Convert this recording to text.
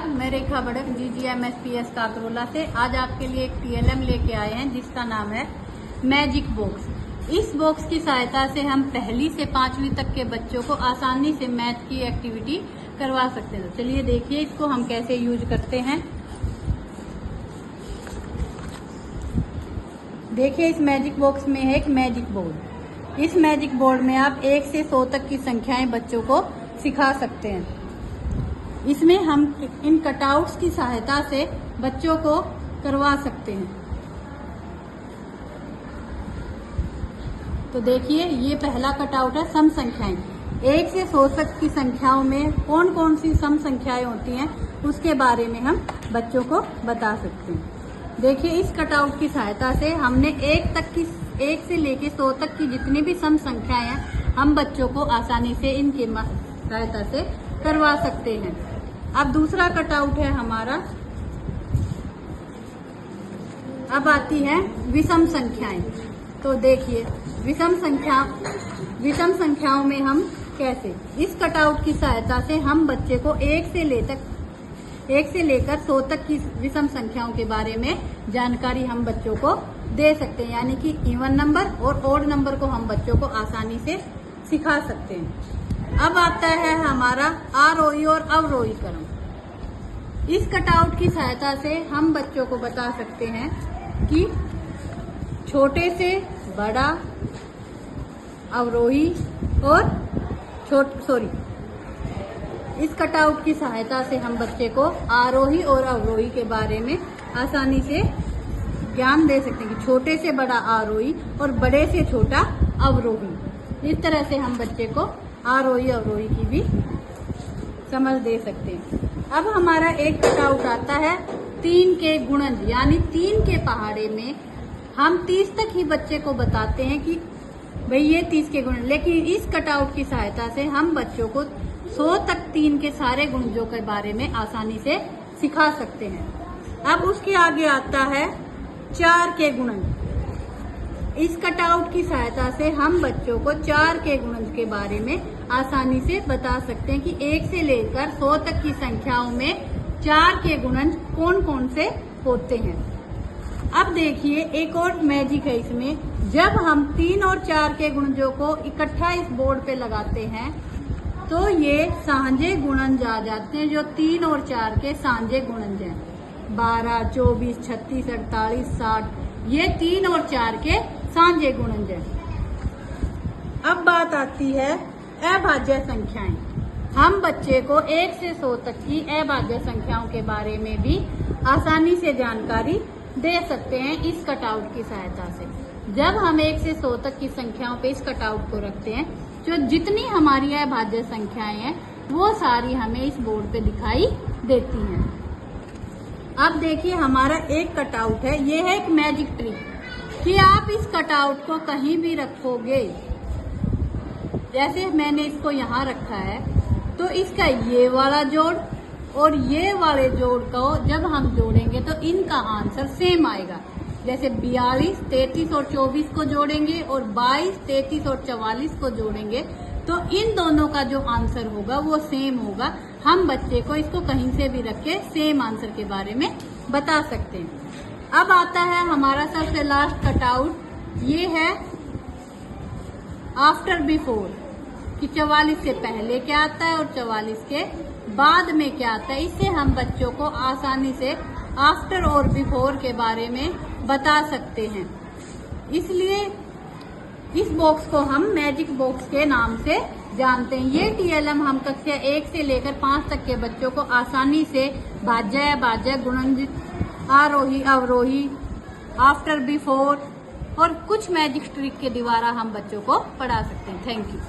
नमस्कार, मैं रेखा भड़क GGMSPS काकरोला से आज आपके लिए एक TLM लेके आए हैं जिसका नाम है मैजिक बॉक्स। इस बॉक्स की सहायता से हम पहली से 5वीं तक के बच्चों को आसानी से मैथ की एक्टिविटी करवा सकते हैं। तो चलिए देखिए इसको हम कैसे यूज करते हैं। देखिए इस मैजिक बॉक्स में है एक मैजिक बोर्ड। इस मैजिक बोर्ड में आप 1 से 100 तक की संख्याएं बच्चों को सिखा सकते हैं। इसमें हम इन कटआउट्स की सहायता से बच्चों को करवा सकते हैं। तो देखिए ये पहला कटआउट है सम संख्याएं। 1 से 100 तक की संख्याओं में कौन कौन सी सम संख्याएं होती हैं उसके बारे में हम बच्चों को बता सकते हैं। देखिए इस कटआउट की सहायता से हमने 1 से लेके 100 तक की जितनी भी सम संख्याएं हैं हम बच्चों को आसानी से इनके सहायता से करवा सकते हैं। अब दूसरा कटआउट है हमारा, अब आती है विषम संख्याएं। तो देखिए विषम संख्याओं में हम कैसे, इस कटआउट की सहायता से हम बच्चे को 1 से लेकर 100 तक की विषम संख्याओं के बारे में जानकारी हम बच्चों को दे सकते हैं। यानी कि इवन नंबर और ऑड नंबर को हम बच्चों को आसानी से सिखा सकते हैं। अब आता है हमारा आरोही और अवरोही क्रम। इस कटआउट की सहायता से हम बच्चों को बता सकते हैं कि छोटे से बड़ा अवरोही और इस कटआउट की सहायता से हम बच्चे को आरोही और अवरोही के बारे में आसानी से ज्ञान दे सकते हैं कि छोटे से बड़ा आरोही और बड़े से छोटा अवरोही। इस तरह से हम बच्चे को आरोही अवरोही की भी समझ दे सकते हैं। अब हमारा एक कटआउट आता है 3 के गुणज, यानी 3 के पहाड़े में हम 30 तक ही बच्चे को बताते हैं कि भाई ये 30 के गुणज, लेकिन इस कटआउट की सहायता से हम बच्चों को 100 तक 3 के सारे गुणजों के बारे में आसानी से सिखा सकते हैं। अब उसके आगे आता है 4 के गुणज। इस कटआउट की सहायता से हम बच्चों को 4 के गुणज के बारे में आसानी से बता सकते हैं कि 1 से लेकर 100 तक की संख्याओं में 4 के गुणज कौन कौन से होते हैं। अब देखिए एक और मैजिक है इसमें, जब हम 3 और 4 के गुणजों को इकट्ठा इस बोर्ड पे लगाते हैं तो ये साझे गुणज आ जाते हैं, जो 3 और 4 के साझे गुणज हैं। 12, 24, 36, 48, 60 ये 3 और 4 के साझे गुणज हैं। अब बात आती है अभाज्य संख्याएं। हम बच्चे को 1 से 100 तक की अभाज्य संख्याओं के बारे में भी आसानी से जानकारी दे सकते हैं इस कटआउट की सहायता से। जब हम 1 से 100 तक की संख्याओं पे इस कटआउट को रखते हैं, जो जितनी हमारी अभाज्य संख्याएं हैं वो सारी हमें इस बोर्ड पे दिखाई देती हैं। अब देखिए हमारा एक कटआउट है, ये है एक मैजिक ट्रिक कि आप इस कटआउट को कहीं भी रखोगे, जैसे मैंने इसको यहाँ रखा है, तो इसका ये वाला जोड़ और ये वाले जोड़ को जब हम जोड़ेंगे तो इनका आंसर सेम आएगा। जैसे 42, 33 और 24 को जोड़ेंगे और 22, 33 और 44 को जोड़ेंगे तो इन दोनों का जो आंसर होगा वो सेम होगा। हम बच्चे को इसको कहीं से भी रख के सेम आंसर के बारे में बता सकते हैं। अब आता है हमारा सबसे लास्ट कटआउट, ये है आफ्टर बिफोर, कि 44 से पहले क्या आता है और 44 के बाद में क्या आता है। इससे हम बच्चों को आसानी से आफ्टर और बिफोर के बारे में बता सकते हैं। इसलिए इस बॉक्स को हम मैजिक बॉक्स के नाम से जानते हैं। ये TLM हम कक्षा 1 से लेकर 5 तक के बच्चों को आसानी से भाज्य, अभाज्य, गुणज, आरोही, अवरोही, आफ्टर, बिफोर और कुछ मैजिक ट्रिक के द्वारा हम बच्चों को पढ़ा सकते हैं। Thank you.